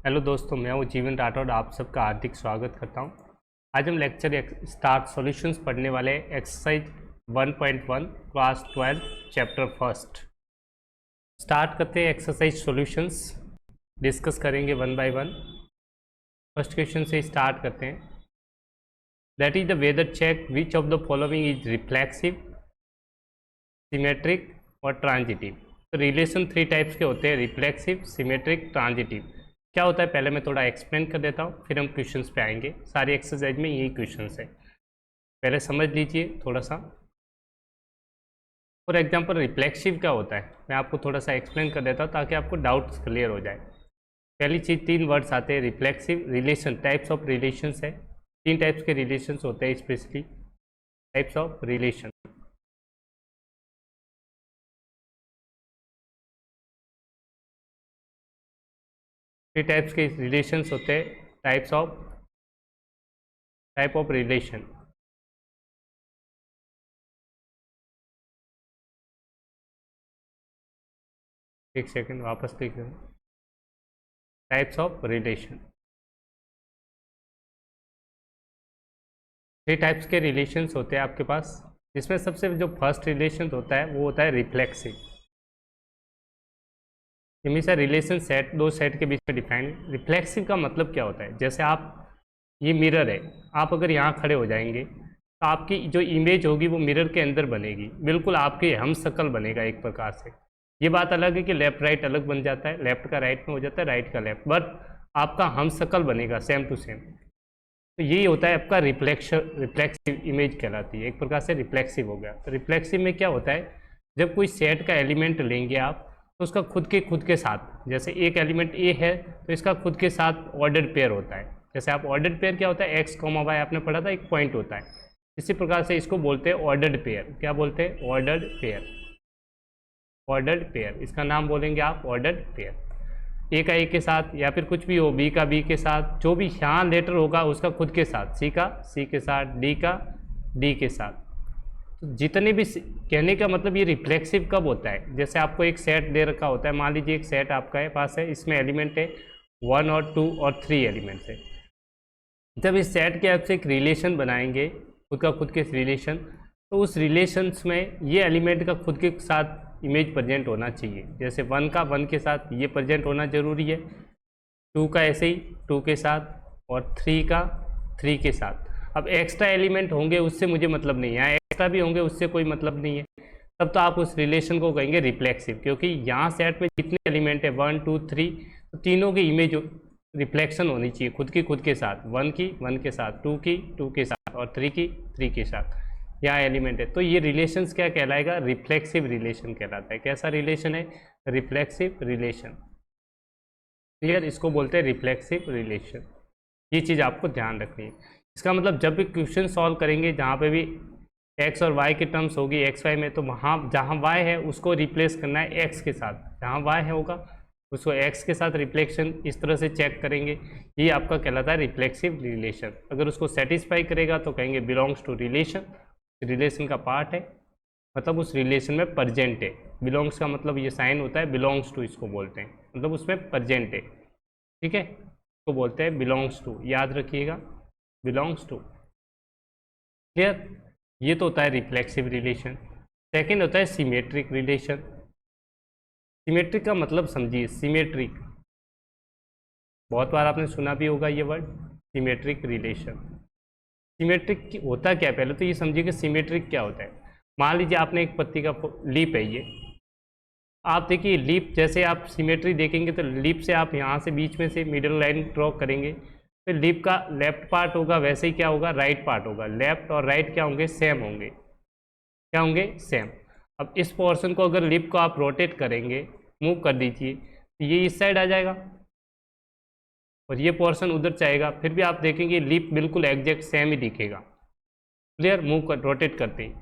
Hello दोस्तों, मैं हूँ जीवन राठौड़। आप सबका हार्दिक स्वागत करता हूँ। आज हम लेक्चर स्टार्ट सॉल्यूशंस पढ़ने वाले exercise 1.1 class 12 chapter first. Start करते हैं एक्सरसाइज सॉल्यूशंस, डिस्कस करेंगे one by one. First question से स्टार्ट करते हैं। That is the weather check which of the following is reflexive, symmetric और ट्रांजिटिव। तो रिलेशन थ्री टाइप्स के होते हैं, रिफ्लेक्सिव, सिमेट्रिक, ट्रांजिटिव। क्या होता है पहले मैं थोड़ा एक्सप्लेन कर देता हूँ, फिर हम क्वेश्चंस पे आएंगे। सारी एक्सरसाइज में यही क्वेश्चंस है, पहले समझ लीजिए थोड़ा सा। फॉर एग्जांपल रिफ्लेक्सिव क्या होता है मैं आपको थोड़ा सा एक्सप्लेन कर देता हूँ ताकि आपको डाउट्स क्लियर हो जाए। पहली चीज़, तीन वर्ड्स आते हैं reflexive. Relation, types of relations है, तीन टाइप्स के रिलेशंस होते हैं specially, types of relation. Three types के रिलेशंस होते हैं, टाइप ऑफ रिलेशन। एक सेकंड वापस लिख दें, types of relation. Three types के रिलेशंस होते हैं आपके पास, जिसमें सबसे जो फर्स्ट रिलेशन होता है वो होता है रिफ्लेक्सिव। हमेशा रिलेशन सेट, दो सेट के बीच में डिफाइन। रिफ्लेक्सिव का मतलब क्या होता है, जैसे आप, ये मिरर है, आप अगर यहाँ खड़े हो जाएंगे तो आपकी जो इमेज होगी वो मिरर के अंदर बनेगी, बिल्कुल आपके हम शक्ल बनेगा एक प्रकार से। ये बात अलग है कि लेफ्ट राइट अलग बन जाता है, लेफ्ट का राइट में हो जाता है, राइट का लेफ्ट, बट आपका हम शक्ल बनेगा सेम टू सेम। तो यही होता है आपका रिफ्लेक्सिव इमेज कहलाती है, एक प्रकार से रिफ्लेक्सिव हो गया। तो रिफ्लेक्सिव में क्या होता है, जब कोई सेट का एलिमेंट लेंगे आप तो उसका खुद के साथ, जैसे एक एलिमेंट ए है तो इसका खुद के साथ ऑर्डर्ड पेयर होता है। जैसे आप ऑर्डर्ड पेयर क्या होता है, एक्स कॉमा वाई आपने पढ़ा था, एक पॉइंट होता है। इसी प्रकार से इसको बोलते हैं ऑर्डर्ड पेयर। क्या बोलते हैं? Ordered pair. ऑर्डर्ड पेयर, इसका नाम बोलेंगे आप ऑर्डर्ड पेयर। ए का ए के साथ, या फिर कुछ भी हो, बी का बी के साथ, जो भी यहाँ लेटर होगा उसका खुद के साथ, सी का सी के साथ, डी का डी के साथ। तो जितने भी, कहने का मतलब ये रिफ्लेक्सिव कब होता है, जैसे आपको एक सेट दे रखा होता है, मान लीजिए एक सेट आपका पास है, इसमें एलिमेंट है 1 और 2 और 3 एलिमेंट्स है। जब इस सेट के आपसे एक रिलेशन बनाएंगे, खुद के रिलेशन, तो उस रिलेशंस में ये एलिमेंट का खुद के साथ इमेज प्रेजेंट होना चाहिए। जैसे 1 का 1 के साथ ये प्रेजेंट होना जरूरी है, 2 का ऐसे ही 2 के साथ, और 3 का 3 के साथ। अब एक्स्ट्रा एलिमेंट होंगे उससे मुझे मतलब नहीं है, एक्स्ट्रा भी होंगे उससे कोई मतलब नहीं है, तब तो आप उस रिलेशन को कहेंगे रिफ्लेक्सिव, क्योंकि यहाँ सेट में जितने एलिमेंट है 1 2 3, तो तीनों की इमेज रिफ्लेक्शन होनी चाहिए खुद के साथ, 1 की 1 के साथ, 2 की 2 के साथ, और 3 की 3 के साथ। यहाँ एलिमेंट है तो ये रिलेशंस क्या कहलाएगा, रिफ्लेक्सिव रिलेशन कहलाता है। कैसा रिलेशन है? Reflexive relation. क्लियर? इसको बोलते हैं रिफ्लेक्सिव रिलेशन। ये चीज़ आपको ध्यान रखनी है। इसका मतलब जब भी क्वेश्चन सॉल्व करेंगे जहाँ पे भी एक्स और वाई की टर्म्स होगी एक्स वाई में, तो वहाँ जहाँ वाई है उसको रिप्लेस करना है एक्स के साथ, जहाँ वाई है होगा उसको एक्स के साथ रिफ्लेक्शन इस तरह से चेक करेंगे। ये आपका कहलाता है रिफ्लेक्सिव रिलेशन। अगर उसको सेटिस्फाई करेगा तो कहेंगे बिलोंग्स टू रिलेशन, रिलेशन का पार्ट है, मतलब उस रिलेशन में प्रजेंट है। बिलोंग्स का मतलब ये साइन होता है, बिलोंग्स टू इसको बोलते हैं, मतलब उसमें प्रजेंट है। ठीक है, तो बोलते हैं बिलोंग्स टू, याद रखिएगा, बिलोंग्स टू। क्लियर? ये तो होता है रिफ्लेक्सिव रिलेशन। सेकंड होता है सिमेट्रिक रिलेशन। सिमेट्रिक का मतलब समझिए, सिमेट्रिक बहुत बार आपने सुना भी होगा ये वर्ड, सिमेट्रिक रिलेशन। सिमेट्रिक होता क्या है, पहले तो ये समझिए कि सिमेट्रिक क्या होता है। मान लीजिए आपने एक पत्ती का लीप है ये, आप देखिए लीप, जैसे आप सिमेट्री देखेंगे तो लीप से आप यहाँ से बीच में से मिडिल लाइन ड्रॉ करेंगे, तो लीप का लेफ्ट पार्ट होगा, वैसे ही क्या होगा, राइट पार्ट होगा। लेफ्ट और राइट क्या होंगे, सेम होंगे। क्या होंगे? सेम। अब इस पोर्शन को अगर लीप को आप रोटेट करेंगे, मूव कर दीजिए, तो ये इस साइड आ जाएगा और ये पोर्शन उधर जाएगा, फिर भी आप देखेंगे लीप बिल्कुल एग्जैक्ट सेम ही दिखेगा। क्लियर? मूव कर, रोटेट करते ही,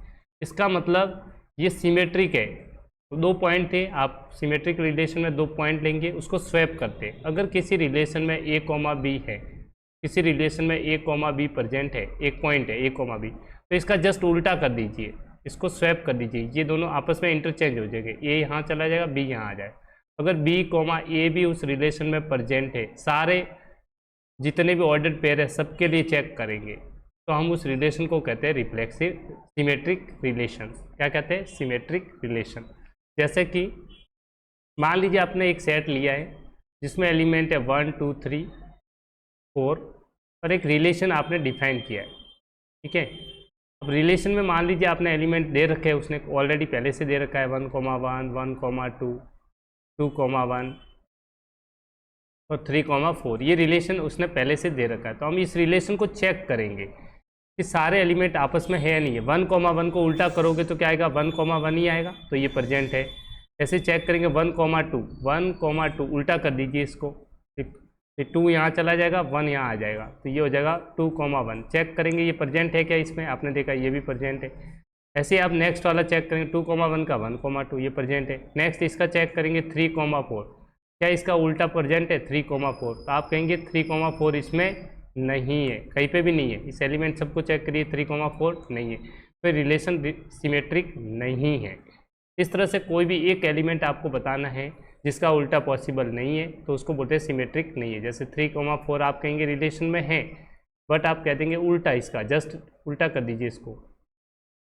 इसका मतलब ये सिमेट्रिक है। तो दो पॉइंट थे, आप सिमेट्रिक रिलेशन में दो पॉइंट लेंगे, उसको स्वैप करते हैं। अगर किसी रिलेशन में ए कॉमा बी है, किसी रिलेशन में ए कॉमा बी प्रेजेंट है, एक पॉइंट है ए कॉमा बी, तो इसका जस्ट उल्टा कर दीजिए, इसको स्वैप कर दीजिए, ये दोनों आपस में इंटरचेंज हो जाएंगे, ए यहाँ चला जाएगा, बी यहाँ आ जाए। अगर बी कॉमा ए भी उस रिलेशन में प्रेजेंट है, सारे जितने भी ऑर्डर्ड पेयर है सबके लिए चेक करेंगे, तो हम उस रिलेशन को कहते हैं रिफ्लेक्सिव सिमेट्रिक रिलेशन। क्या कहते हैं? Symmetric relation. जैसे कि मान लीजिए आपने एक सेट लिया है जिसमें एलिमेंट है 1 2 3 4 और एक रिलेशन आपने डिफाइन किया है, ठीक है। अब रिलेशन में मान लीजिए आपने एलिमेंट दे रखे हैं, उसने ऑलरेडी पहले से दे रखा है 1, 1, 1, 2, 2, 1 और 3, 4। ये रिलेशन उसने पहले से दे रखा है, तो हम इस रिलेशन को चेक करेंगे कि सारे एलिमेंट आपस में है या नहीं है। 1, 1 को उल्टा करोगे तो क्या आएगा? 1, 1 ही आएगा, तो ये प्रेजेंट है। ऐसे चेक करेंगे 1, 2 उल्टा कर दीजिए इसको, फिर 2 यहाँ चला जाएगा, 1 यहाँ आ जाएगा, तो ये हो जाएगा 2, 1। चेक करेंगे ये प्रेजेंट है क्या इसमें, आपने देखा ये भी प्रेजेंट है। ऐसे आप नेक्स्ट वाला चेक करेंगे 2, 1 का 1, 2 ये प्रेजेंट है। नेक्स्ट इसका चेक करेंगे 3, 4, क्या इसका उल्टा प्रेजेंट है? 3, 4, तो आप कहेंगे 3, 4 इसमें नहीं है, कहीं पे भी नहीं है। इस एलिमेंट सबको चेक करिए, 3, 4 नहीं है, तो रिलेशन सिमेट्रिक नहीं है। इस तरह से कोई भी एक एलिमेंट आपको बताना है जिसका उल्टा पॉसिबल नहीं है, तो उसको बोलते हैं सिमेट्रिक नहीं है। जैसे 3, 4 आप कहेंगे रिलेशन में है, बट आप कह देंगे उल्टा, इसका जस्ट उल्टा कर दीजिए इसको,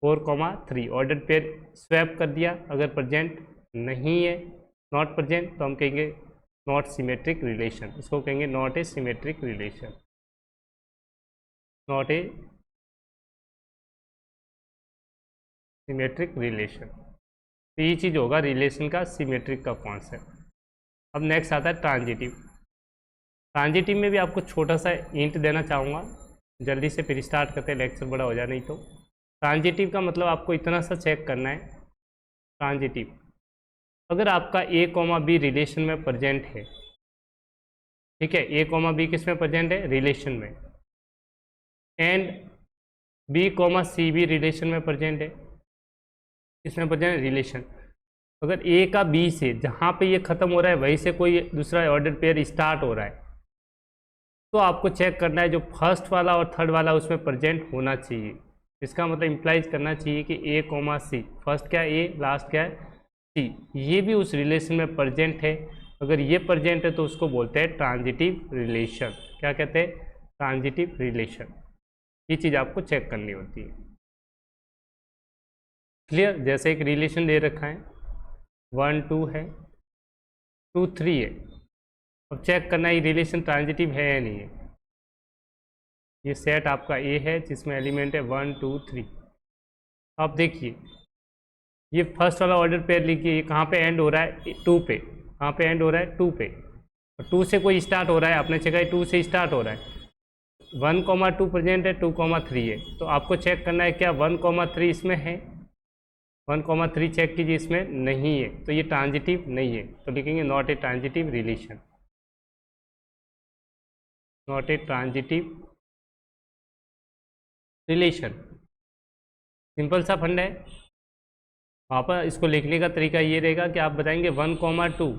4, 3 ऑर्डर पेयर स्वैप कर दिया। अगर प्रेजेंट नहीं है, नॉट प्रेजेंट, तो हम कहेंगे नॉट सिमेट्रिक रिलेशन। इसको कहेंगे not a symmetric relation, not a symmetric relation. तो ये चीज़ होगा रिलेशन का सिमेट्रिक का कॉन्सेप्ट। अब नेक्स्ट आता है ट्रांजिटिव। ट्रांजिटिव में भी आपको छोटा सा हिंट देना चाहूँगा, जल्दी से फिर स्टार्ट करते हैं, लेक्चर बड़ा हो जाए नहीं तो। ट्रांजिटिव का मतलब आपको इतना सा चेक करना है, ट्रांजिटिव अगर आपका ए कॉमा बी रिलेशन में प्रेजेंट है, ठीक है, ए कॉमा बी किस में प्रेजेंट है? रिलेशन में। एंड बी कॉमा सी भी रिलेशन में प्रेजेंट है, इसमें प्रेजेंट रिलेशन। अगर ए का बी से, जहाँ पे ये ख़त्म हो रहा है वहीं से कोई दूसरा ऑर्डर पेयर स्टार्ट हो रहा है, तो आपको चेक करना है जो फर्स्ट वाला और थर्ड वाला उसमें प्रेजेंट होना चाहिए। इसका मतलब इम्प्लाइज करना चाहिए कि ए कॉमा सी, फर्स्ट क्या है ए, लास्ट क्या है सी, ये भी उस रिलेशन में प्रेजेंट है। अगर ये प्रेजेंट है तो उसको बोलते हैं ट्रांजिटिव रिलेशन। क्या कहते हैं? Transitive relation. ये चीज़ आपको चेक करनी होती है। क्लियर? जैसे एक रिलेशन दे रखा है 1 2 है, 2 3 है, अब चेक करना है ये रिलेशन ट्रांजिटिव है या नहीं है। ये सेट आपका ए है जिसमें एलिमेंट है 1 2 3। आप देखिए ये फर्स्ट वाला ऑर्डर पेयर लिखिए, ये कहाँ पे एंड हो रहा है? 2 पे। कहाँ पे एंड हो रहा है? 2 पे। और 2 से कोई स्टार्ट हो रहा है, आपने चेक 2 से स्टार्ट हो रहा है। 1, 2 प्रेजेंट है, 2, 3 है, तो आपको चेक करना है क्या 1, 3 इसमें है? 1, 3 चेक कीजिए, इसमें नहीं है, तो ये ट्रांजिटिव नहीं है, तो लिखेंगे not a transitive relation, not a transitive relation. Simple सा फंड है। वहाँ पर इसको लिखने का तरीका ये रहेगा कि आप बताएंगे 1, 2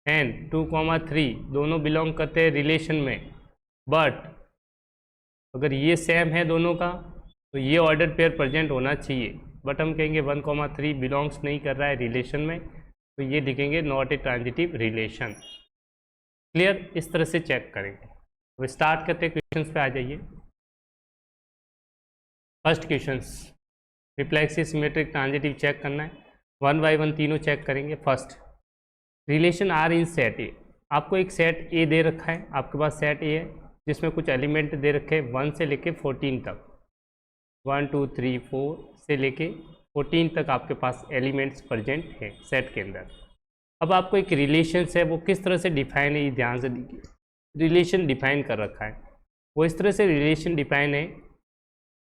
एंड 2, 3 दोनों बिलोंग करते हैं रिलेशन में, बट अगर ये सेम है दोनों का तो ये ऑर्डर पेयर प्रेजेंट होना चाहिए, बट हम कहेंगे 1, 3 बिलोंग्स नहीं कर रहा है रिलेशन में, तो ये लिखेंगे not a transitive relation. Clear? इस तरह से चेक करेंगे। अब स्टार्ट करते हैं, क्वेश्चंस पे आ जाइए। First questions, reflexive symmetric transitive check करना है, 1 बाय 1 तीनों चेक करेंगे। First, relation R in set A. आपको एक सेट ए दे रखा है, आपके पास सेट ए है जिसमें कुछ एलिमेंट दे रखे हैं 1 से लेके 14 तक, 1 2 3 4 से लेके 14 तक आपके पास एलिमेंट्स प्रेजेंट है सेट के अंदर। अब आपको एक रिलेशन है, वो किस तरह से डिफाइन है ये ध्यान से देखिए। रिलेशन डिफाइन कर रखा है, वो इस तरह से रिलेशन डिफाइन है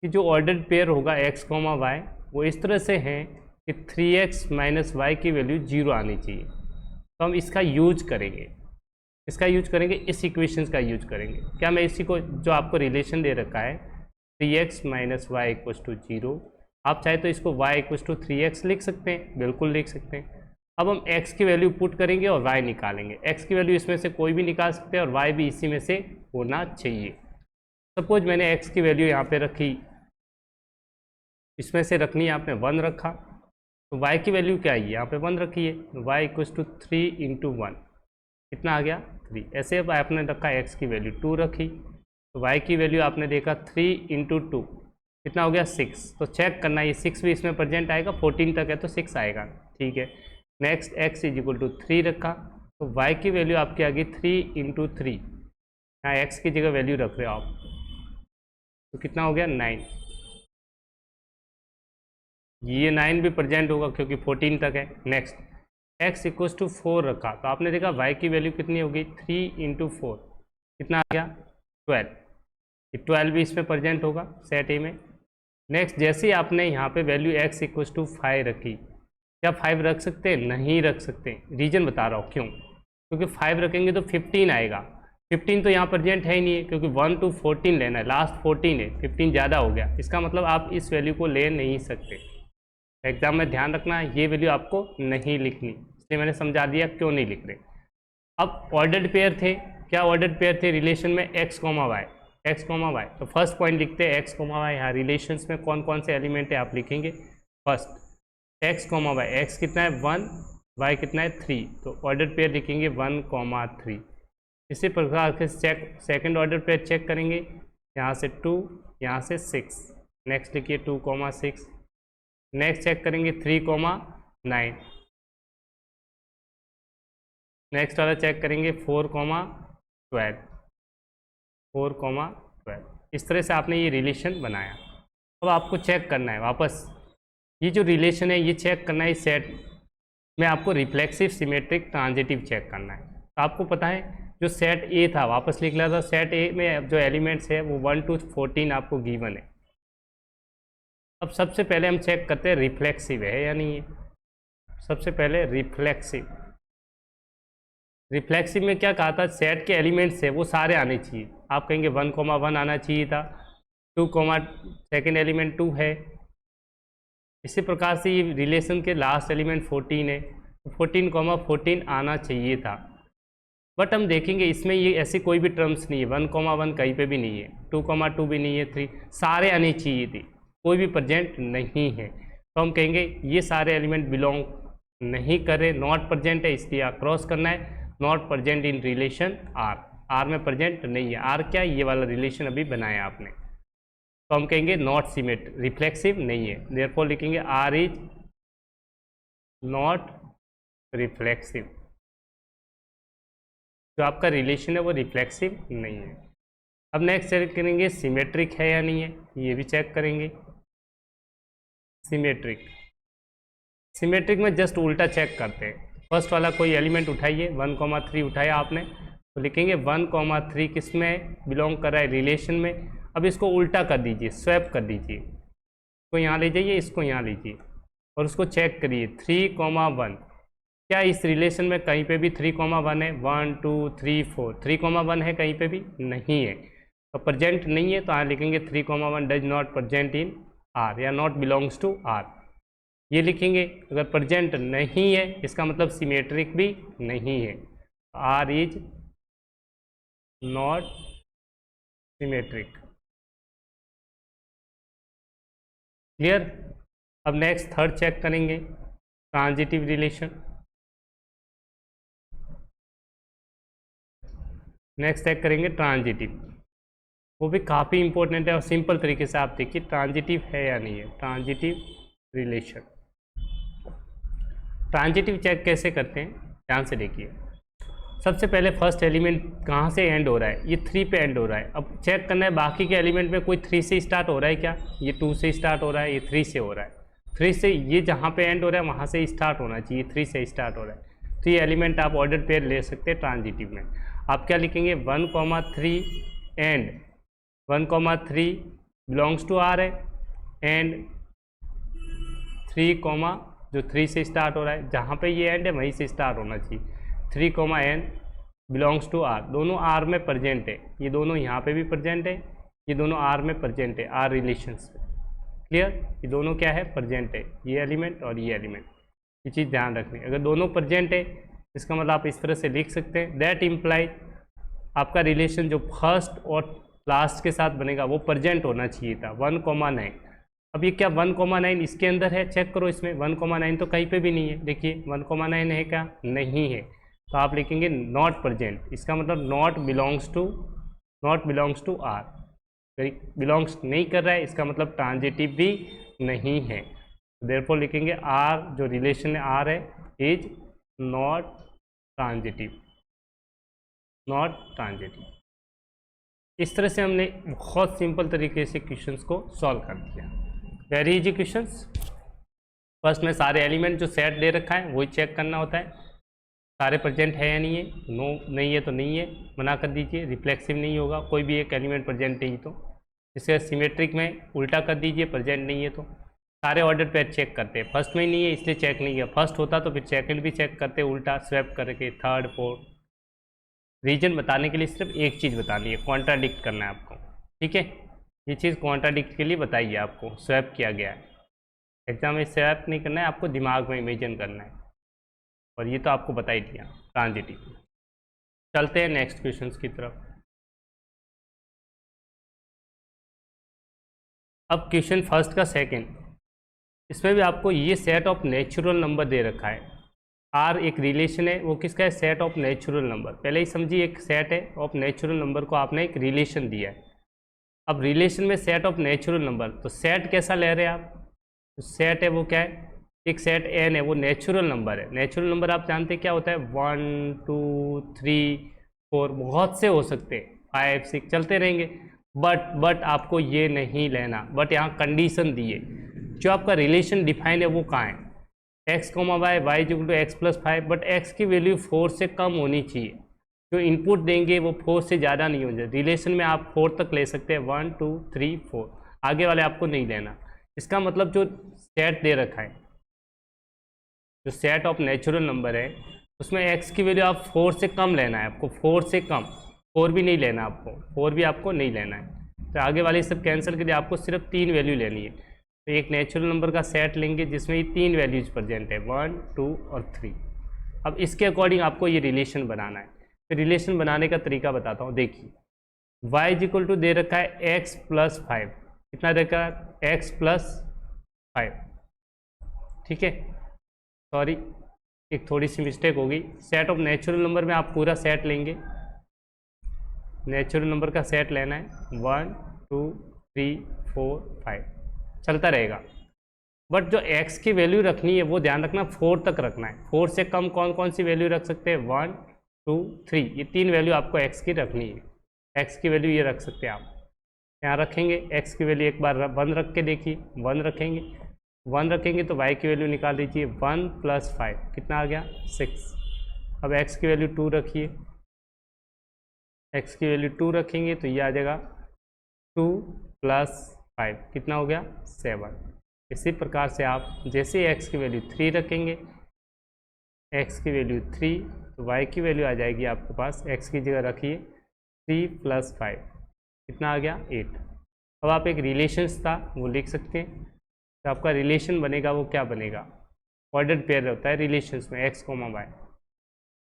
कि जो ऑर्डर्ड पेयर होगा x, y वो इस तरह से है कि 3x - y की वैल्यू 0 आनी चाहिए। तो हम इसका यूज करेंगे, इसका यूज करेंगे, इस इक्वेशंस का यूज करेंगे। क्या मैं इसी को, जो आपको रिलेशन दे रखा है 3x - y = 0, आप चाहे तो इसको y = 3x लिख सकते हैं, बिल्कुल लिख सकते हैं। अब हम x की वैल्यू पुट करेंगे और y निकालेंगे। x की वैल्यू इसमें से कोई भी निकाल सकते हैं और y भी इसी में से होना चाहिए। सपोज मैंने x की वैल्यू यहाँ पे रखी, इसमें से रखनी है आपने 1 रखा, तो y की वैल्यू क्या है, यहाँ पे 1 रखी है, y इक्वल्स टू 3 इंटू 1 कितना आ गया 3। ऐसे अब आपने रखा x की वैल्यू 2 रखी, तो y की वैल्यू आपने देखा 3 इंटू 2 कितना हो गया 6। तो चेक करना ये 6 भी इसमें प्रेजेंट आएगा, 14 तक है तो 6 आएगा, ठीक है। Next x is equal to 3 रखा, तो y की वैल्यू आपकी आ गई 3 इंटू 3, यहाँ x की जगह वैल्यू रख रहे हो आप, तो कितना हो गया 9। ये 9 भी प्रेजेंट होगा क्योंकि 14 तक है। नेक्स्ट x इक्वल्स टू 4 रखा, तो आपने देखा y की वैल्यू कितनी होगी 3 इंटू 4 कितना आ गया 12, ये 12 भी इसमें प्रेजेंट होगा सेट ए में। नेक्स्ट जैसे ही आपने यहाँ पे वैल्यू x इक्वल्स टू 5 रखी, क्या 5 रख सकते हैं, नहीं रख सकते, रीजन बता रहा हूँ क्यों, क्योंकि 5 रखेंगे तो 15 आएगा, 15 तो यहाँ प्रेजेंट है ही नहीं है, क्योंकि 1 to 14 लेना है, लास्ट 14 है, 15 ज़्यादा हो गया, इसका मतलब आप इस वैल्यू को ले नहीं सकते। एग्जाम में ध्यान रखना ये वैल्यू आपको नहीं लिखनी, इसलिए मैंने समझा दिया क्यों नहीं लिख रहे। अब ऑर्डर्ड पेयर थे, क्या ऑर्डर्ड पेयर थे रिलेशन में x, y, तो फर्स्ट पॉइंट लिखते हैं x, y। यहाँ रिलेशंस में कौन कौन से एलिमेंट है आप लिखेंगे, फर्स्ट x, y, x कितना है 1, y कितना है 3, तो ऑर्डर पेयर लिखेंगे 1, 3। इसी प्रकार से सेकंड ऑर्डर पेयर चेक करेंगे, यहाँ से 2, यहाँ से 6, नेक्स्ट लिखिए 2, 6। नेक्स्ट चेक करेंगे 3, 9, नेक्स्ट वाला चेक करेंगे 4, 12। इस तरह से आपने ये रिलेशन बनाया। अब आपको चेक करना है वापस, ये जो रिलेशन है ये चेक करना है, इस सेट में आपको रिफ्लेक्सिव, सिमेट्रिक, ट्रांजिटिव चेक करना है। तो आपको पता है जो सेट ए था, वापस लिख लिया था, सेट ए में जो एलिमेंट्स है वो 1 to 14 आपको गिवन है। अब सबसे पहले हम चेक करते हैं रिफ्लेक्सिव है या नहीं है। सबसे पहले रिफ्लेक्सिव में क्या कहा था, सेट के एलिमेंट्स है वो सारे आने चाहिए। आप कहेंगे 1, 1 आना चाहिए था, 2, सेकेंड एलिमेंट 2 है। इसी प्रकार से ये रिलेशन के लास्ट एलिमेंट 14 है, तो 14, 14 आना चाहिए था। बट हम देखेंगे इसमें ये ऐसी कोई भी टर्म्स नहीं है, 1, 1 कहीं पे भी नहीं है, 2, 2 भी नहीं है, 3 सारे आने चाहिए थे, कोई भी प्रेजेंट नहीं है। तो हम कहेंगे ये सारे एलिमेंट बिलोंग नहीं कर रहे, नॉट प्रेजेंट है, इसलिए आप क्रॉस करना है, not present in relation R में प्रेजेंट नहीं है। आर क्या, ये वाला रिलेशन अभी बनाया आपने, तो हम कहेंगे नॉट सिमेट्रिक, रिफ्लेक्सिव नहीं है, देयरफॉर लिखेंगे आर इज नॉट रिफ्लेक्सिव। जो आपका रिलेशन है वो रिफ्लेक्सिव नहीं है। अब नेक्स्ट चेक करेंगे सिमेट्रिक है या नहीं है, ये भी चेक करेंगे। सिमेट्रिक में जस्ट उल्टा चेक करते हैं। फर्स्ट वाला कोई एलिमेंट उठाइए, 1, 3 उठाया आपने, तो लिखेंगे 1, 3 किस में बिलोंग कर रहा है, रिलेशन में। अब इसको उल्टा कर दीजिए, स्वैप कर दीजिए, इसको यहाँ ले जाइए, इसको यहाँ लीजिए और उसको चेक करिए 3, 1। क्या इस रिलेशन में कहीं पे भी 3, 1 है, 1, 2, 3, 4, 3, 1 है कहीं पे भी नहीं है, तो प्रेजेंट नहीं है, तो यहाँ लिखेंगे 3, 1 does not present in are या नॉट बिलोंग्स टू आर, ये लिखेंगे। अगर प्रेजेंट नहीं है इसका मतलब सिमेट्रिक भी नहीं है, R is not symmetric. Clear. अब नेक्स्ट थर्ड चेक करेंगे ट्रांजिटिव रिलेशन। नेक्स्ट चेक करेंगे ट्रांजिटिव, वो भी काफ़ी इंपॉर्टेंट है और सिंपल तरीके से आप देखिए ट्रांजिटिव है या नहीं है। ट्रांजिटिव रिलेशन, ट्रांजिटिव चेक कैसे करते हैं, ध्यान से देखिए। सबसे पहले फर्स्ट एलिमेंट कहाँ से एंड हो रहा है, ये 3 पे एंड हो रहा है। अब चेक करना है बाकी के एलिमेंट में कोई 3 से स्टार्ट हो रहा है क्या, ये 2 से स्टार्ट हो रहा है, ये 3 से हो रहा है, 3 से ये जहाँ पे एंड हो रहा है वहाँ से स्टार्ट होना चाहिए, 3 से स्टार्ट हो रहा है, तो ये एलिमेंट आप ऑर्डर पेयर ले सकते हैं ट्रांजिटिव में। आप क्या लिखेंगे 1, 3 एंड 1, 3 बिलोंग्स टू आर है, एंड 3, जो 3 से स्टार्ट हो रहा है, जहाँ पे ये एंड है वहीं से स्टार्ट होना चाहिए, 3, n बिलोंग्स टू आर, दोनों आर में प्रेजेंट है, ये दोनों यहाँ पे भी प्रेजेंट है, ये दोनों आर में प्रेजेंट है, आर रिलेशंस। क्लियर, ये दोनों क्या है, प्रेजेंट है, ये एलिमेंट और ये एलिमेंट, ये चीज़ ध्यान रखनी। अगर दोनों प्रेजेंट है इसका मतलब आप इस तरह से लिख सकते हैं, दैट इम्प्लाई आपका रिलेशन जो फर्स्ट और लास्ट के साथ बनेगा वो प्रेजेंट होना चाहिए था, 1, 9। अब ये क्या 1,9 इसके अंदर है, चेक करो इसमें 1,9 तो कहीं पे भी नहीं है। देखिए 1,9 है क्या, नहीं है, तो आप लिखेंगे नॉट प्रेजेंट। इसका मतलब not belongs to R, belongs नहीं कर रहा है, इसका मतलब ट्रांजिटिव भी नहीं है। देयरफॉर लिखेंगे आर, जो रिलेशन है आर है, is not transitive, not transitive. इस तरह से हमने बहुत सिंपल तरीके से क्वेश्चंस को सॉल्व कर दिया। Very easy questions. फर्स्ट में सारे एलिमेंट जो सेट दे रखा है वही चेक करना होता है, सारे प्रेजेंट है या नहीं है। नो नहीं है तो नहीं है, मना कर दीजिए, रिफ्लेक्सिव नहीं होगा, कोई भी एक एलिमेंट प्रेजेंट नहीं तो। इसे सिमेट्रिक में उल्टा कर दीजिए, प्रेजेंट नहीं है तो। सारे ऑर्डर पेयर चेक करते हैं, फर्स्ट में ही नहीं है इसलिए चेक नहीं है, फर्स्ट होता तो फिर सेकंड भी चेक करते, उल्टा स्वैप करके, थर्ड फोर्थ। रीजन बताने के लिए सिर्फ एक चीज़ बतानी है, कॉन्ट्राडिक्ट करना है आपको, ठीक है। ये चीज़ कॉन्ट्राडिक्ट के लिए बताइए, आपको स्वैप किया गया है। एग्जाम में स्वैप नहीं करना है, आपको दिमाग में इमेजिन करना है, और ये तो आपको बता ही दिया ट्रांजिटिव। चलते हैं नेक्स्ट क्वेश्चंस की तरफ। अब क्वेश्चन फर्स्ट का सेकंड, इसमें भी आपको ये सेट ऑफ नेचुरल नंबर दे रखा है। आर एक रिलेशन है, वो किसका है, सेट ऑफ नेचुरल नंबर। पहले ही समझिए एक सेट है ऑफ नेचुरल नंबर को आपने एक रिलेशन दिया है। अब रिलेशन में सेट ऑफ नेचुरल नंबर, तो सेट कैसा ले रहे हैं आप, तो सेट है वो क्या है, एक सेट एन है, वो नेचुरल नंबर है। नेचुरल नंबर आप जानते हैं क्या होता है, 1 2 3 4, बहुत से हो सकते हैं, 5 6 चलते रहेंगे। बट आपको ये नहीं लेना, बट यहाँ कंडीशन दी है। जो आपका रिलेशन डिफाइन है वो कहाँ है, x, y equal to x + 5, but x की वैल्यू 4 से कम होनी चाहिए। जो इनपुट देंगे वो 4 से ज़्यादा नहीं होना चाहिए। रिलेशन में आप 4 तक ले सकते हैं, 1 2 3 4, आगे वाले आपको नहीं लेना। इसका मतलब जो सेट दे रखा है, जो सेट ऑफ नेचुरल नंबर है, उसमें x की वैल्यू आप 4 से कम लेना है आपको, 4 से कम, 4 भी नहीं लेना आपको, 4 भी आपको नहीं लेना है। तो आगे वाली सब कैंसिल के लिए आपको सिर्फ 3 वैल्यू लेनी है। तो एक नेचुरल नंबर का सेट लेंगे जिसमें ये 3 वैल्यूज प्रेजेंट है, 1 2 और 3। अब इसके अकॉर्डिंग आपको ये रिलेशन बनाना है। तो रिलेशन बनाने का तरीका बताता हूँ, देखिए y इक्वल टू दे रखा है x + 5, कितना दे रखा है, x + 5, ठीक है। सॉरी, एक थोड़ी सी मिस्टेक होगी, सेट ऑफ नेचुरल नंबर में आप पूरा सेट लेंगे, नेचुरल नंबर का सेट लेना है, 1 2 3 4 5 चलता रहेगा। बट जो x की वैल्यू रखनी है वो ध्यान रखना 4 तक रखना है। 4 से कम कौन कौन सी वैल्यू रख सकते हैं, 1 2 3, ये 3 वैल्यू आपको x की रखनी है। x की वैल्यू ये रख सकते हैं आप, यहाँ रखेंगे x की वैल्यू, एक बार 1 रख के देखिए, 1 रखेंगे, 1 रखेंगे तो y की वैल्यू निकाल दीजिए, 1 + 5 कितना आ गया, 6। अब x की वैल्यू 2 रखिए, x की वैल्यू 2 रखेंगे तो ये आ जाएगा 2 + 5 कितना हो गया, 7। इसी प्रकार से आप जैसे x की वैल्यू 3 रखेंगे, x की वैल्यू 3, तो y की वैल्यू आ जाएगी आपके पास, x की जगह रखिए 3 + 5 कितना आ गया, 8। अब आप एक रिलेशंस था वो लिख सकते हैं, तो आपका रिलेशन बनेगा वो क्या बनेगा, ऑर्डर पेयर होता है रिलेशंस में, x, y,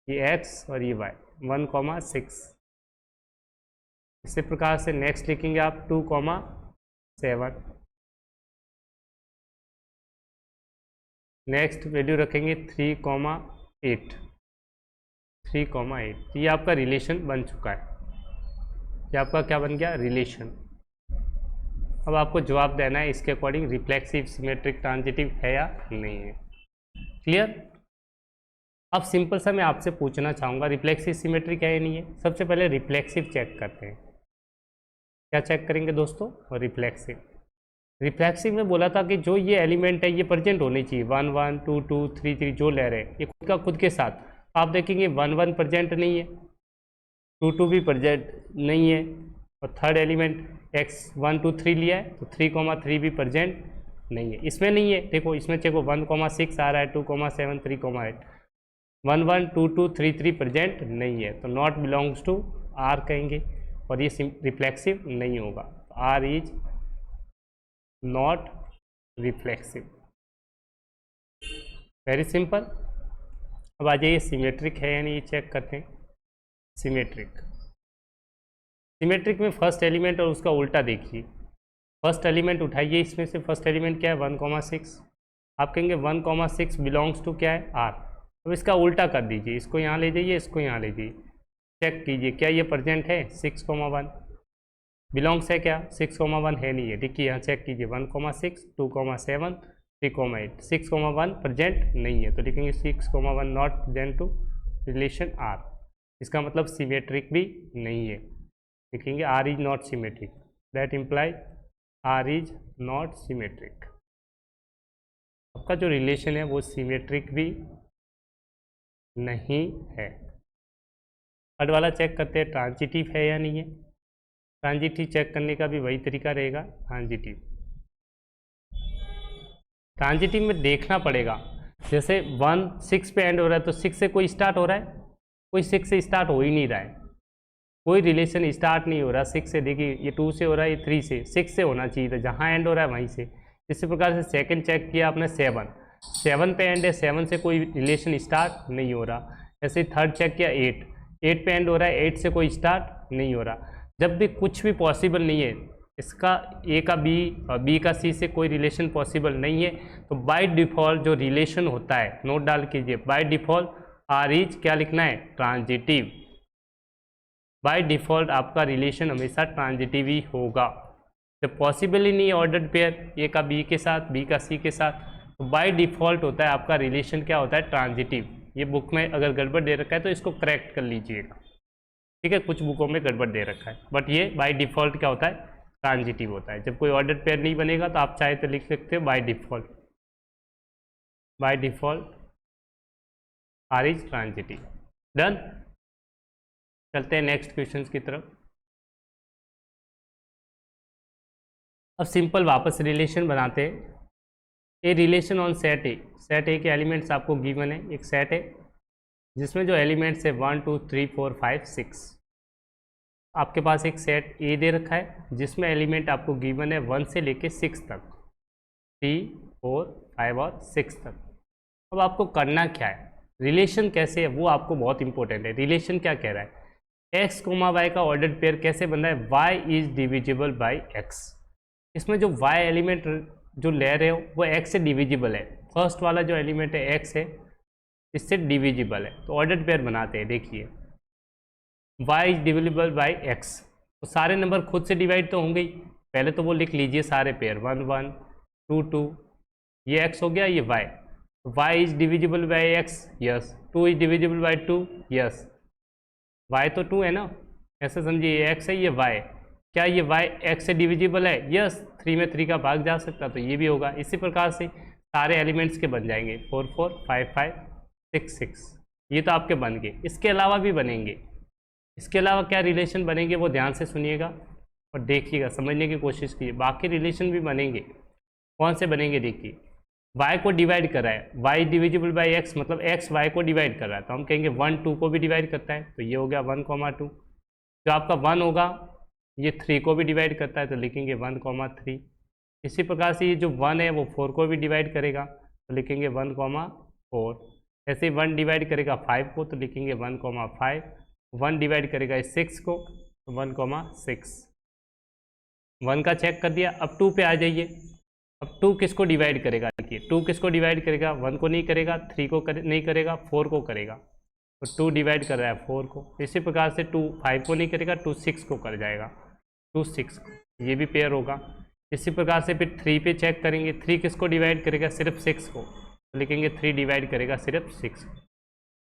ये x और ये y, 1, 6। इसी प्रकार से नेक्स्ट लिखेंगे आप 2, 7। नेक्स्ट वैल्यू रखेंगे 3, 8, 3, 8। ये आपका रिलेशन बन चुका है, ये आपका क्या बन गया, रिलेशन। अब आपको जवाब देना है इसके अकॉर्डिंग, रिफ्लेक्सिव, सिमेट्रिक, ट्रांजिटिव है या नहीं है। क्लियर। अब सिंपल सा मैं आपसे पूछना चाहूँगा, रिफ्लेक्सिव सिमेट्रिक है या नहीं है। सबसे पहले रिफ्लेक्सिव चेक करते हैं, क्या चेक करेंगे दोस्तों, रिफ्लेक्सिव। रिफ्लेक्सिव में बोला था कि जो ये एलिमेंट है ये प्रेजेंट होनी चाहिए, 1 1 2 2 3 3 जो ले रहे हैं ये खुद का खुद के साथ। आप देखेंगे 1 1 प्रेजेंट नहीं है, 2 2 भी प्रेजेंट नहीं है, और थर्ड एलिमेंट x 1 2 3 लिया है तो 3, 3 भी प्रेजेंट नहीं है, इसमें नहीं है। देखो इसमें चेको 1, 6 आ रहा है, 2, 7 3, 8, 1 1 2 2 3 3 प्रेजेंट नहीं है, तो नॉट बिलोंग्स टू आर कहेंगे, और ये रिफ्लेक्सिव नहीं होगा। R is not reflexive, very simple. अब आ जाइए सिमेट्रिक है या नहीं, चेक करते हैं। सिमेट्रिक में फर्स्ट एलिमेंट और उसका उल्टा देखिए, फर्स्ट एलिमेंट उठाइए, इसमें से फर्स्ट एलिमेंट क्या है 1,6। आप कहेंगे 1,6 बिलोंग्स टू क्या है आर। तो इसका उल्टा कर दीजिए, इसको यहाँ ले जाइए, इसको यहाँ ले जाइए, चेक कीजिए क्या ये प्रेजेंट है 6,1। बिलोंग्स है क्या 6,1 है नहीं है, देखिए यहाँ चेक कीजिए 1,6 2,7 3,8 6,1 प्रेजेंट नहीं है, तो लिखेंगे 6,1 not present to relation R. इसका मतलब सिमेट्रिक भी नहीं है, लिखेंगे R is not symmetric, that imply R is not symmetric. आपका जो रिलेशन है वो सिमेट्रिक भी नहीं है। थर्ड वाला चेक करते हैं ट्रांजिटिव है या नहीं है। ट्रांजिटिव चेक करने का भी वही तरीका रहेगा। ट्रांजिटिव में देखना पड़ेगा, जैसे 1 6 पे एंड हो रहा है तो 6 से कोई स्टार्ट हो रहा है, कोई 6 से स्टार्ट हो ही नहीं रहा है, कोई रिलेशन स्टार्ट नहीं हो रहा 6 से। देखिए ये 2 से हो रहा है, ये 3 से, 6 से होना चाहिए था, जहाँ एंड हो रहा है वहीं से। इसी प्रकार से सेकंड चेक किया आपने 7 पे एंड है, 7 से कोई रिलेशन स्टार्ट नहीं हो रहा। ऐसे थर्ड चेक किया 8 पे एंड हो रहा है, 8 से कोई स्टार्ट नहीं हो रहा। जब भी कुछ भी पॉसिबल नहीं है, इसका ए का बी और बी का सी से कोई रिलेशन पॉसिबल नहीं है, तो बाय डिफ़ॉल्ट जो रिलेशन होता है, नोट डाल कीजिए, बाय डिफ़ॉल्ट आर इज क्या लिखना है ट्रांजिटिव। बाय डिफ़ॉल्ट आपका रिलेशन हमेशा ट्रांजिटिव ही होगा। जब पॉसिबल ही नहीं है ऑर्डर्ड पेयर ए का बी के साथ, बी का सी के साथ, तो बाय डिफ़ॉल्ट होता है आपका रिलेशन क्या होता है ट्रांजिटिव। ये बुक में अगर गड़बड़ दे रखा है तो इसको करेक्ट कर लीजिएगा, ठीक है। कुछ बुकों में गड़बड़ दे रखा है, बट ये बाय डिफ़ॉल्ट क्या होता है ट्रांजिटिव होता है। जब कोई ऑर्डर्ड पेयर नहीं बनेगा तो आप चाहे तो लिख सकते हो by default, by default R is transitive. Done. चलते हैं नेक्स्ट क्वेश्चन की तरफ। अब सिंपल वापस रिलेशन बनाते हैं। A relation on set A, set A के एलिमेंट्स आपको गिवन है। एक सेट है जिसमें जो एलिमेंट्स है 1 2 3 4 5 6। आपके पास एक सेट ए दे रखा है जिसमें एलिमेंट आपको गिवन है 1 से लेके 6 तक, 3 4 5 और 6 तक। अब आपको करना क्या है, रिलेशन कैसे है वो आपको बहुत इंपॉर्टेंट है। रिलेशन क्या कह रहा है, एक्स कोमा वाई का ऑर्डर्ड पेयर कैसे बन रहा है, y is divisible by x. इसमें जो वाई एलिमेंट जो ले रहे हो वो एक्स से डिविजिबल है। फर्स्ट वाला जो एलिमेंट है एक्स है, इससे डिविजिबल है, तो ऑर्डर्ड पेयर बनाते हैं। देखिए y is divisible by x, तो सारे नंबर खुद से डिवाइड तो होंगे ही, पहले तो वो लिख लीजिए सारे पेयर 1 1 2 2, ये x हो गया, ये y। y is divisible by x, yes. 2 is divisible by 2, yes. y तो 2 है ना, ऐसे समझिए ये x है, ये y। क्या ये y x से डिविजिबल है, यस। 3 में 3 का भाग जा सकता, तो ये भी होगा। इसी प्रकार से सारे एलिमेंट्स के बन जाएंगे 4 4 5 5 6 6, ये तो आपके बन गए। इसके अलावा भी बनेंगे, इसके अलावा क्या रिलेशन बनेंगे वो ध्यान से सुनिएगा और देखिएगा, समझने की कोशिश कीजिए। बाकी रिलेशन भी बनेंगे। कौन से बनेंगे देखिए, y को डिवाइड कर रहा है, y डिविजिबल बाई x, मतलब x y को डिवाइड कर रहा है, तो हम कहेंगे 1 2 को भी डिवाइड करता है, तो ये हो गया 1 2। जो आपका 1 होगा ये 3 को भी डिवाइड करता है, तो लिखेंगे 1 3। इसी प्रकार से ये जो 1 है वो 4 को भी डिवाइड करेगा, तो लिखेंगे 1 4। ऐसे 1 डिवाइड करेगा 5 को, तो लिखेंगे 1 5। 1 डिवाइड करेगा 6 को, तो 1 6। 1 का चेक कर दिया। अब 2 पे आ जाइए। अब 2 किसको डिवाइड करेगा, देखिए 2 किसको डिवाइड करेगा, 1 को नहीं करेगा, 3 को नहीं करेगा, 4 को करेगा, तो 2 डिवाइड कर रहा है 4 को। इसी प्रकार से 2 5 को नहीं करेगा, 2 6 को कर जाएगा, 2 6 को, ये भी पेयर होगा। इसी प्रकार से फिर 3 पे चेक करेंगे, 3 किसको डिवाइड करेगा, सिर्फ 6 को, तो लिखेंगे 3 डिवाइड करेगा सिर्फ 6 को।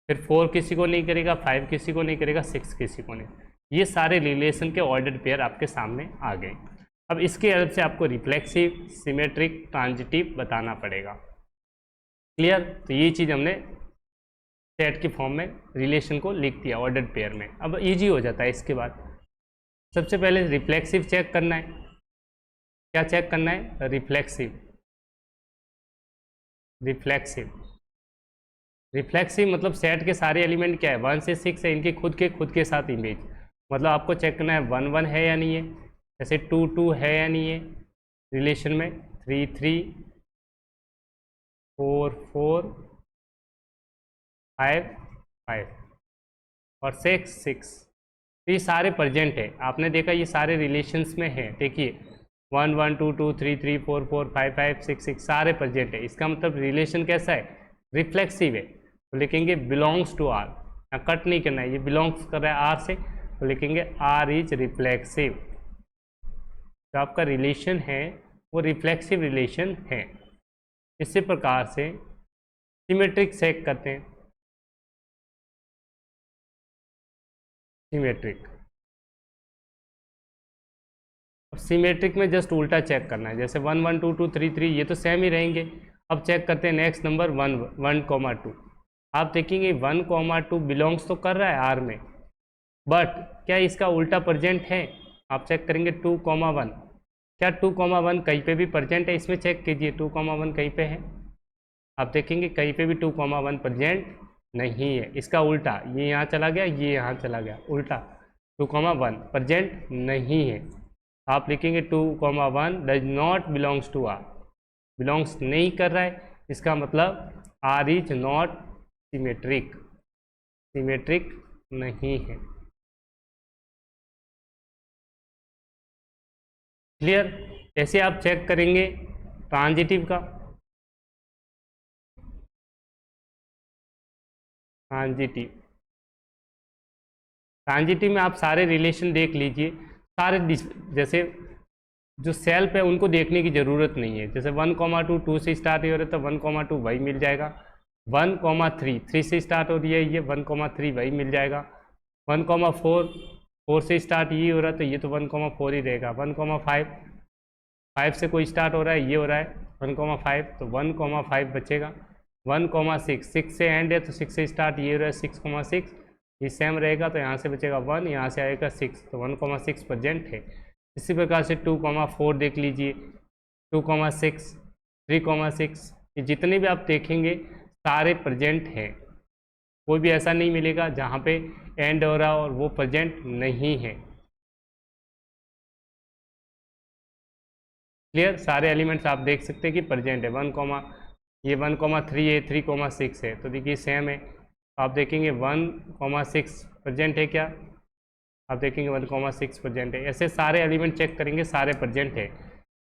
फिर 4 किसी को नहीं करेगा, 5 किसी को नहीं करेगा, 6 किसी को नहीं। ये सारे रिलेशन के ऑर्डर्ड पेयर आपके सामने आ गए। अब इसके हेल्प से आपको रिफ्लेक्सिव, सिमेट्रिक, ट्रांजिटिव बताना पड़ेगा। क्लियर। तो ये चीज़ हमने सेट के फॉर्म में रिलेशन को लिख दिया ऑर्डर्ड पेयर में। अब इजी हो जाता है। इसके बाद सबसे पहले रिफ्लेक्सिव चेक करना है। क्या चेक करना है, रिफ्लेक्सिव। रिफ्लेक्सिव मतलब सेट के सारे एलिमेंट क्या है, 1 से 6 है, इनके खुद के साथ इमेज। मतलब आपको चेक करना है 1 1 है या नहीं है, जैसे 2 2 है या नहीं है रिलेशन में, 3 3 4 4 5 5 और 6 6। तो ये सारे प्रेजेंट है। आपने देखा ये सारे रिलेशंस में है। देखिए 1 1 2 2 3 3 4 4 5 5 6 6 सारे प्रेजेंट है। इसका मतलब रिलेशन कैसा है, रिफ्लेक्सिव है। तो लिखेंगे बिलोंग्स टू आर, कट नहीं करना है, ये बिलोंग्स कर रहा है आर से, तो लिखेंगे आर इज रिफ्लेक्सिव। जो आपका रिलेशन है वो रिफ्लेक्सिव रिलेशन है। इसी प्रकार से सिमेट्रिक चेक करते हैं। सिमेट्रिक, सिमेट्रिक में जस्ट उल्टा चेक करना है, जैसे 1 1 2 2 3 3 ये तो सेम ही रहेंगे। अब चेक करते हैं नेक्स्ट नंबर 1 1 2। आप देखेंगे 1 2 बिलोंग्स तो कर रहा है आर में, बट क्या इसका उल्टा प्रेजेंट है? आप चेक करेंगे 2 1, क्या 2 1 कहीं पे भी प्रेजेंट है? इसमें चेक कीजिए 2 1 कहीं पे है, आप देखेंगे कहीं पे भी 2 1 प्रेजेंट नहीं है। इसका उल्टा, ये यहाँ चला गया, ये यहाँ चला गया, उल्टा 2 1 प्रेजेंट नहीं है। आप लिखेंगे 2 1 does not belongs to R, belongs नहीं कर रहा है, इसका मतलब R is not symmetric, symmetric नहीं है। क्लियर? ऐसे आप चेक करेंगे ट्रांजिटिव का। ट्रांजिटिव में आप सारे रिलेशन देख लीजिए, सारे जैसे जो सेल्फ है उनको देखने की ज़रूरत नहीं है। जैसे 1 2 से स्टार्ट हो रहा है तो 1 2 वही मिल जाएगा। 1 3 से स्टार्ट हो रही है, ये 1 3 वही मिल जाएगा। 1 4 से स्टार्ट ये हो रहा है तो ये तो 1 4 ही रहेगा। 1 5 से कोई स्टार्ट हो रहा है, ये हो रहा है 1 5, तो 1 5 बचेगा। 1 6 से एंड है तो 6 से स्टार्ट ये हो रहा है 6 6, ये सेम रहेगा तो यहाँ से बचेगा 1, यहाँ से आएगा 6, तो 1 6 प्रेजेंट है। इसी प्रकार से 2 4 देख लीजिए, 2 6 3 6, ये जितने भी आप देखेंगे सारे प्रेजेंट हैं, कोई भी ऐसा नहीं मिलेगा जहाँ पे एंड हो रहा और वो प्रेजेंट नहीं है। क्लियर? सारे एलिमेंट्स आप देख सकते हैं कि प्रेजेंट है। 1 ये 1 3 है, 3 6 है, तो देखिए सेम है। आप देखेंगे 1 6 प्रेजेंट है क्या? आप देखेंगे 1 6 प्रेजेंट है। ऐसे सारे एलिमेंट चेक करेंगे, सारे प्रेजेंट है।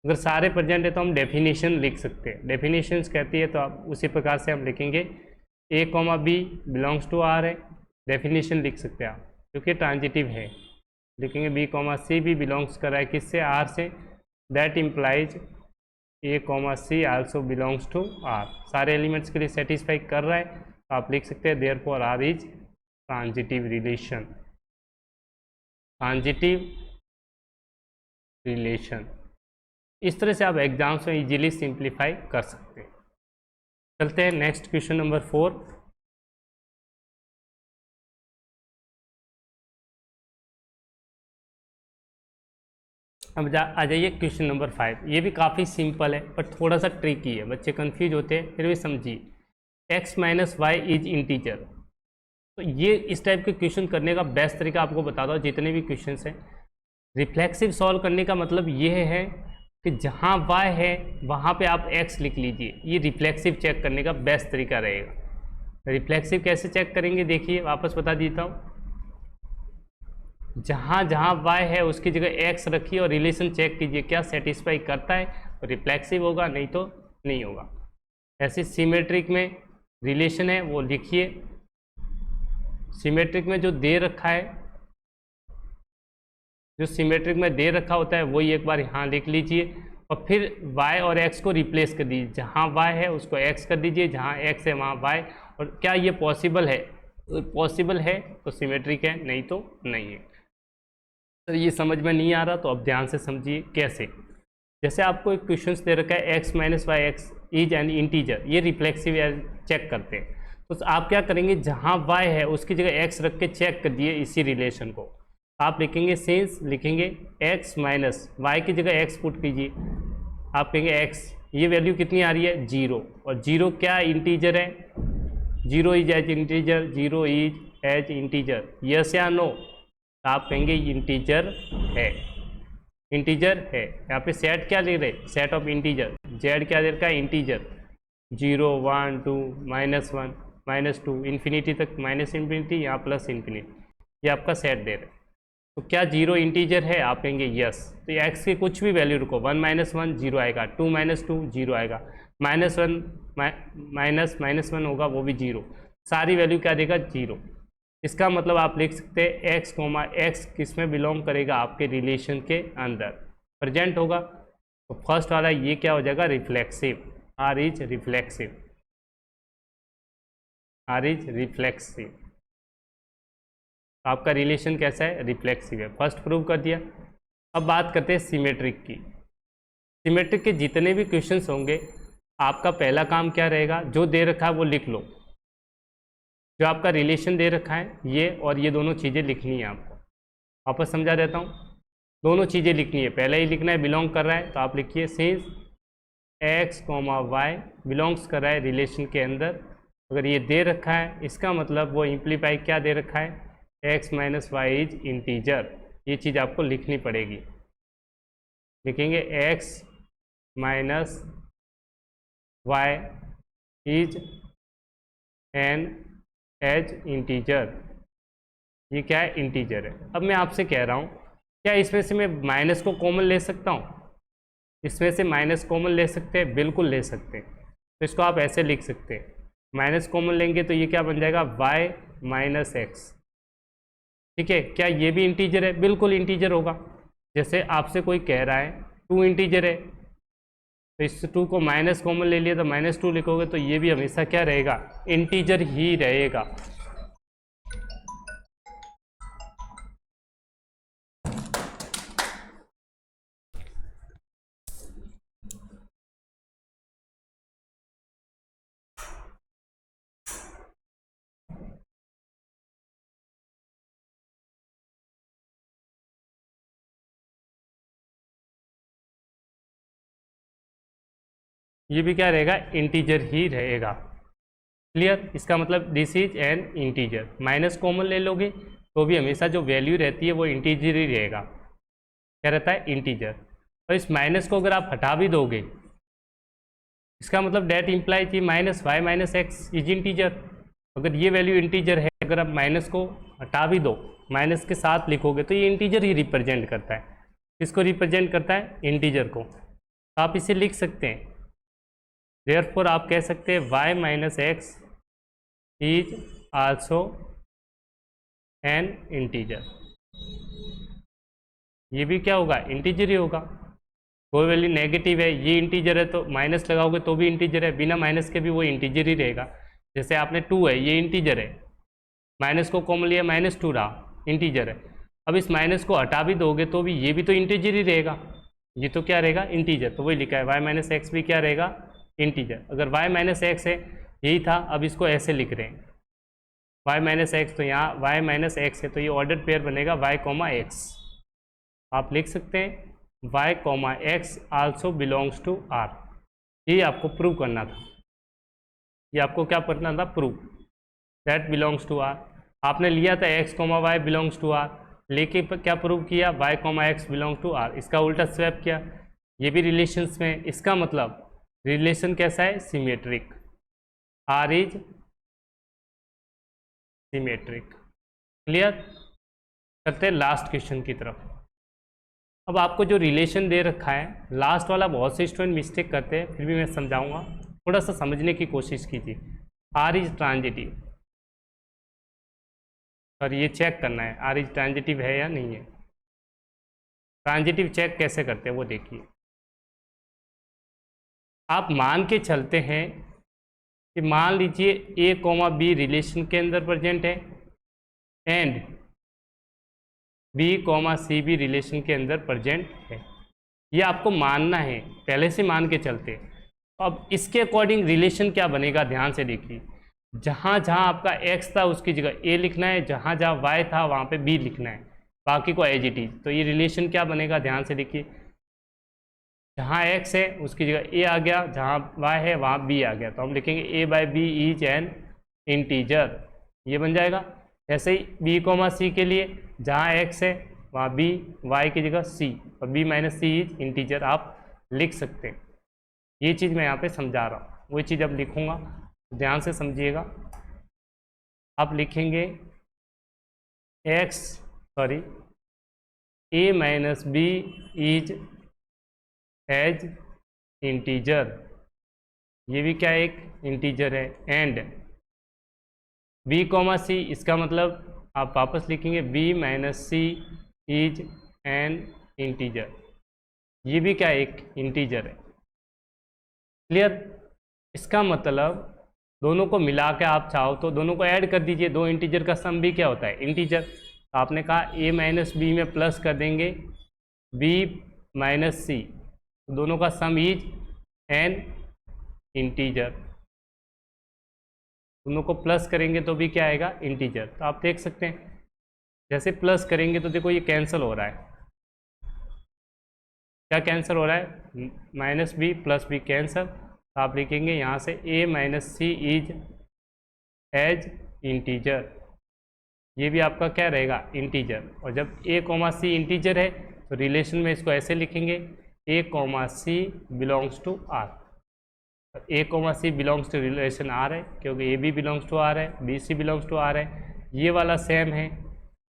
अगर सारे प्रेजेंट है तो हम डेफिनेशन लिख सकते हैं। डेफिनेशंस कहती है तो आप उसी प्रकार से हम लिखेंगे A B belongs to R है, डेफिनेशन लिख सकते हैं आप, क्योंकि ट्रांजिटिव है। लिखेंगे B C भी बिलोंग्स कर रहा है किससे? R से, that implies A C also belongs to R। सारे एलिमेंट्स के लिए सेटिस्फाई कर रहा है, तो आप लिख सकते हैं therefore R is transitive relation, transitive relation. इस तरह से आप एग्जाम्स में इजीली सिंप्लीफाई कर सकते हैं। चलते हैं नेक्स्ट क्वेश्चन नंबर 4। अब आ जाइए क्वेश्चन नंबर 5। ये भी काफ़ी सिंपल है पर थोड़ा सा ट्रिकी है, बच्चे कंफ्यूज होते हैं, फिर भी समझिए। x - y is integer. तो ये इस टाइप के क्वेश्चन करने का बेस्ट तरीका आपको बता दो, जितने भी क्वेश्चन हैं रिफ्लेक्सिव सॉल्व करने का मतलब ये है कि जहाँ y है वहाँ पे आप x लिख लीजिए। ये रिफ्लेक्सिव चेक करने का बेस्ट तरीका रहेगा। रिफ्लेक्सिव कैसे चेक करेंगे देखिए, वापस बता देता हूँ। जहाँ जहाँ y है उसकी जगह x रखिए और रिलेशन चेक कीजिए क्या सेटिस्फाई करता है, तो रिफ्लेक्सिव होगा, नहीं तो नहीं होगा। ऐसे सिमेट्रिक में रिलेशन है वो लिखिए। सिमेट्रिक में जो दे रखा है, जो सिमेट्रिक में दे रखा होता है वही एक बार यहाँ लिख लीजिए और फिर y और x को रिप्लेस कर दीजिए। जहाँ y है उसको x कर दीजिए, जहाँ x है वहाँ y। और क्या ये पॉसिबल है? पॉसिबल है तो सिमेट्रिक है, नहीं तो नहीं है। तो ये समझ में नहीं आ रहा तो अब ध्यान से समझिए कैसे। जैसे आपको एक क्वेश्चन दे रखा है x - y x is an integer, ये रिफ्लेक्सिव चेक करते हैं। तो आप क्या करेंगे, जहाँ y है उसकी जगह x रख के चेक कर दिए इसी रिलेशन को। आप लिखेंगे सिंस, लिखेंगे x - y की जगह x पुट कीजिए। आप कहेंगे x, ये वैल्यू कितनी आ रही है? 0। और 0 क्या इंटीजर है? 0 is as integer, 0 is as integer, yes या नो? आप कहेंगे इंटीजर है, इंटीजर है। यहाँ पे सेट क्या ले रहे? Set of integer. z क्या दे रखा है? इंटीजर। 0 1 2 -1 -2 इन्फिनिटी तक, -इन्फिनिटी यहाँ +इन्फिनिटी, ये आपका सेट दे रहे हैं। तो क्या जीरो इंटीजर है, आप कहेंगे यस। तो एक्स की कुछ भी वैल्यू रखो, 1 - 1 जीरो आएगा, 2 - 2 जीरो आएगा, -1 -1 होगा वो भी जीरो, सारी वैल्यू क्या देगा, जीरो। इसका मतलब आप लिख सकते हैं एक्स कोमा एक्स किस में बिलोंग करेगा, आपके रिलेशन के अंदर प्रेजेंट होगा। तो फर्स्ट वाला ये क्या हो जाएगा, reflexive, R is reflexive, R is reflexive. आपका रिलेशन कैसा है, रिफ्लेक्सिव है, फर्स्ट प्रूव कर दिया। अब बात करते हैं सिमेट्रिक की। सिमेट्रिक के जितने भी क्वेश्चंस होंगे, आपका पहला काम क्या रहेगा, जो दे रखा है वो लिख लो, जो आपका रिलेशन दे रखा है ये और ये दोनों चीज़ें लिखनी है आपको। वापस समझा देता हूँ, दोनों चीज़ें लिखनी है। पहले ही लिखना है बिलोंग कर रहा है, तो आप लिखिए since x comma y belongs कर रहा है रिलेशन के अंदर। अगर ये दे रखा है, इसका मतलब वो इम्प्लीफाई क्या दे रखा है, x minus y is integer. ये चीज़ आपको लिखनी पड़ेगी, लिखेंगे x minus y is an as integer. ये क्या है, इंटीजर है। अब मैं आपसे कह रहा हूँ, क्या इसमें से मैं माइनस को कॉमन ले सकता हूँ, इसमें से माइनस कॉमन ले सकते हैं, बिल्कुल ले सकते हैं। तो इसको आप ऐसे लिख सकते हैं, माइनस कॉमन लेंगे तो ये क्या बन जाएगा, वाई माइनस एक्स। ठीक है, क्या ये भी इंटीजर है, बिल्कुल इंटीजर होगा। जैसे आपसे कोई कह रहा है 2 इंटीजर है, तो इस 2 को माइनस कॉमन ले लिया तो -2 लिखोगे, तो ये भी हमेशा क्या रहेगा, इंटीजर ही रहेगा। ये भी क्या रहेगा, इंटीजर ही रहेगा। क्लियर, इसका मतलब this is an integer. Minus common ले लोगे तो भी हमेशा जो वैल्यू रहती है वो इंटीजर ही रहेगा, क्या रहता है, इंटीजर। और इस माइनस को अगर आप हटा भी दोगे, इसका मतलब डेट इम्प्लाई कि minus y minus x is integer. अगर ये वैल्यू इंटीजर है, अगर आप माइनस को हटा भी दो, माइनस के साथ लिखोगे तो ये इंटीजर ही रिप्रेजेंट करता है। किसको रिप्रेजेंट करता है, इंटीजर को। तो आप इसे लिख सकते हैं, देयरफॉर आप कह सकते हैं y minus x is also an integer. ये भी क्या होगा, इंटीजर ही होगा। कोई वैल्यू नेगेटिव है, ये इंटीजर है तो माइनस लगाओगे तो भी इंटीजर है, बिना माइनस के भी वो इंटीजर ही रहेगा। जैसे आपने 2 है, ये इंटीजर है, माइनस को कॉमन लिया, -2 रहा, इंटीजर है। अब इस माइनस को हटा भी दोगे तो भी ये भी तो इंटीजर ही रहेगा, ये तो क्या रहेगा, इंटीजर। तो वही लिखा है वाई माइनस एक्स भी क्या रहेगा, इंटीजर। अगर वाई माइनस एक्स है, यही था, अब इसको ऐसे लिख रहे हैं वाई माइनस एक्स, तो यहाँ वाई माइनस एक्स है तो ये ऑर्डर पेयर बनेगा वाई कॉमा एक्स। आप लिख सकते हैं y comma x also belongs to R. ये आपको प्रूव करना था, ये आपको क्या करना था, prove that belongs to R. आपने लिया था x comma y belongs to R, लेके क्या प्रूव किया, y comma x belongs to R. इसका उल्टा स्वैप किया, ये भी रिलेशंस में। इसका मतलब रिलेशन कैसा है, symmetric, R is symmetric. Clear, करते हैं लास्ट क्वेश्चन की तरफ। अब आपको जो रिलेशन दे रखा है, लास्ट वाला बहुत से स्टूडेंट मिस्टेक करते हैं, फिर भी मैं समझाऊंगा, थोड़ा सा समझने की कोशिश कीजिए। आर इज ट्रांजिटिव, और ये चेक करना है आर इज ट्रांजिटिव है या नहीं है। ट्रांजिटिव चेक कैसे करते हैं वो देखिए। आप मान के चलते हैं कि मान लीजिए ए कॉमा बी रिलेशन के अंदर प्रेजेंट है एंड बी कॉमा सी भी रिलेशन के अंदर प्रेजेंट है। ये आपको मानना है, पहले से मान के चलते। अब इसके अकॉर्डिंग रिलेशन क्या बनेगा, ध्यान से देखिए। जहाँ जहाँ आपका x था उसकी जगह a लिखना है, जहाँ जहाँ y था वहाँ पे b लिखना है, बाकी को एज इट इज। तो ये रिलेशन क्या बनेगा, ध्यान से देखिए। जहाँ x है उसकी जगह a आ गया, जहाँ y है वहाँ b आ गया, तो हम लिखेंगे a/b इज एन इंटीजर, ये बन जाएगा। ऐसे ही b कॉमा सी के लिए, जहाँ x है वहाँ b, y की जगह c, और b minus C is integer आप लिख सकते हैं। ये चीज़ मैं यहाँ पे समझा रहा हूँ, वही चीज़ अब लिखूँगा, ध्यान से समझिएगा। आप लिखेंगे A minus B is as integer, ये भी क्या एक इंटीजर है। एंड बी कॉमा सी, इसका मतलब आप वापस लिखेंगे B minus C is an integer, ये भी क्या एक इंटीजर है। क्लियर? इसका मतलब दोनों को मिला के आप चाहो तो दोनों को ऐड कर दीजिए, दो इंटीजर का सम भी क्या होता है इंटीजर। तो आपने कहा ए माइनस बी में प्लस कर देंगे बी माइनस सी, दोनों का सम इज एन इंटीजर, दोनों को प्लस करेंगे तो भी क्या आएगा इंटीजर। तो आप देख सकते हैं जैसे प्लस करेंगे तो देखो ये कैंसिल हो रहा है, क्या कैंसिल हो रहा है, minus B plus B cancel. तो आप लिखेंगे यहाँ से A minus C is as integer, ये भी आपका क्या रहेगा इंटीजर। और जब ए कॉमा सी इंटीजर है तो रिलेशन में इसको ऐसे लिखेंगे A comma C belongs to R. A comma C belongs to relation R है, क्योंकि A B belongs to R है, B C belongs to R है, ये वाला सेम है।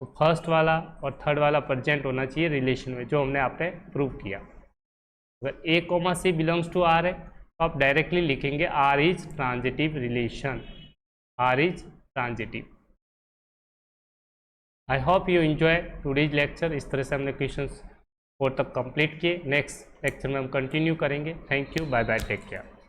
तो फर्स्ट वाला और थर्ड वाला प्रेजेंट होना चाहिए रिलेशन में, जो हमने आपने प्रूव किया। अगर A comma C belongs to R है तो आप डायरेक्टली लिखेंगे R is transitive relation, R is transitive. I hope you enjoy today's lecture. इस तरह से हमने क्वेश्चंस 4 तक कंप्लीट किए। नेक्स्ट लेक्चर में हम कंटिन्यू करेंगे। Thank you, bye bye, take care.